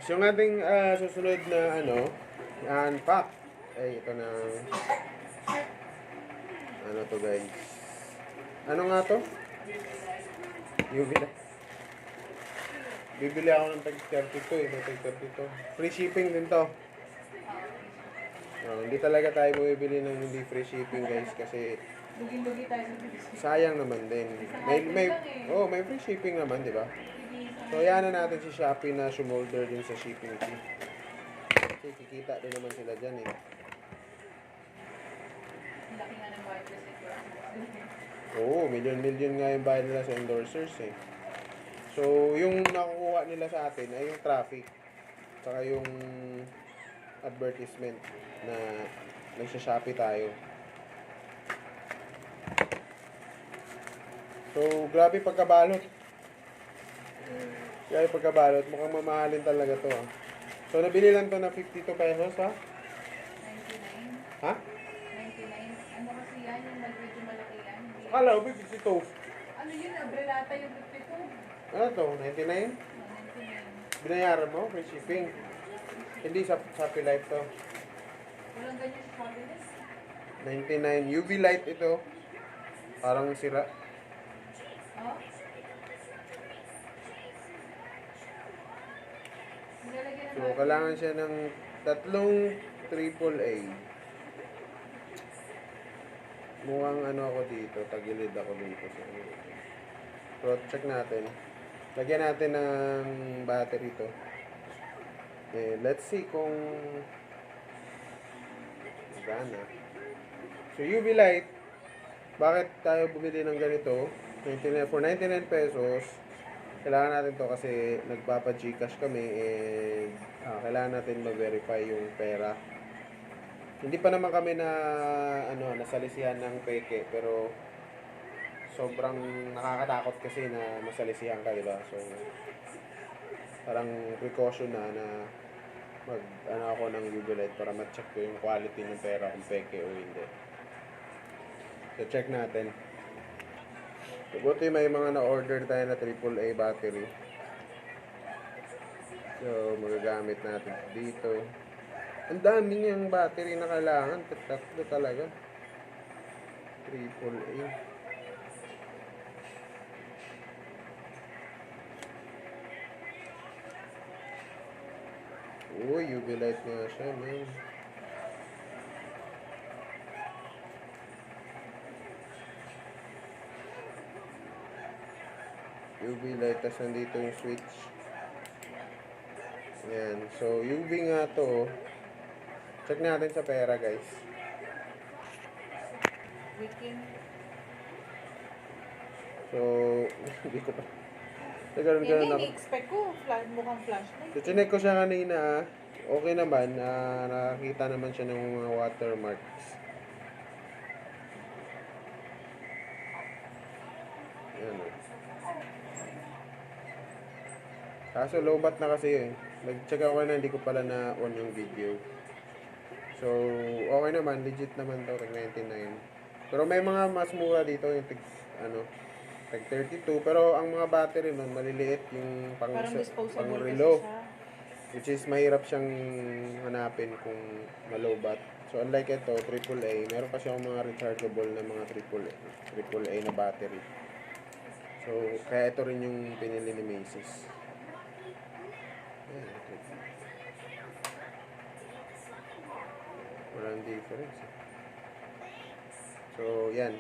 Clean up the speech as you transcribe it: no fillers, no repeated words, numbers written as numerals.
yung ating susunod na unpack ay ito na to guys. Ano nga to? UV light. Bibili ako ng tag 32 eh. Tag 32. Free shipping din to. Hindi talaga tayo bumibili ng hindi free shipping guys kasi Lugi-lugi tayo sa sayang naman din. May free shipping naman, di ba? So, yan na natin si Shopee na sumolder din sa shipping fee. Kasi kikita din naman sila dyan eh. laki nga ng bayad kasi. Oo, million nga yung bayad nila sa endorsers eh. So, yung nakukuha nila sa atin ay yung traffic. Saka yung advertisement na nagsha-Shopee tayo. So, grabe pagkabalot. Mukhang mamahalin talaga to ah. So, nabili lang to na 52 pesos ha? 99. Ha? 99. Ano kasi yan? Yung medyo malaki yan. Akala ko 52. Ano yun? Abrelata yung 52. Ano to? 99? 99. Binayaran mo? Free shipping? Hindi sa Shopee Life to. Walang ganyan sa Shopee. 99. UV light ito. Parang sira. Oh? Nilalagyan ng So, kailangan siya ng tatlong AAA. Mukhang ako dito. Tagilid ako dito. So, check natin. Lagyan natin ng battery to. Okay, let's see kung gana. So, UV light. Bakit tayo bumili ng ganito? For 99 pesos, kailangan natin to kasi nagpapa-Gcash kami and kailangan natin ma-verify yung pera. Hindi pa naman kami na nasalisihan ng peke pero sobrang nakakatakot kasi na masalisihan ka, di ba? So parang precaution na mag ako ng Google Light para ma-check ko yung quality ng pera kung peke o hindi. So check natin. So, buti may mga na-order tayo na AAA battery. So, magagamit natin dito. Ang dami niyang battery na kailangan. Tatlo talaga. AAA. Uy, UV light nga siya, man. UV light, tas nandito yung switch. Ayan. So, UV nga to. Check natin sa pera, guys. Weekend. So, hindi ko pa. Nagkaroon Hindi, ako. expect ko. Mukhang flashlight. So, chinek ko siya kanina. Okay naman. Nakakita naman siya ng mga watermarks. Ayan. Kaso lowbat na kasi yun. Nag-check ako na hindi ko pala na on yung video. So, okay naman. Legit naman to. Tag 99. Pero may mga mas mura dito. Yung tag 32. Pero ang mga battery nun, maliliit. Yung pang relo. Which is mahirap siyang hanapin kung malowbat. So, unlike ito, AAA. Meron kasi akong mga rechargeable na mga AAA na battery. So, kaya ito rin yung pinili ni Macy's. Walang difference. So, yan.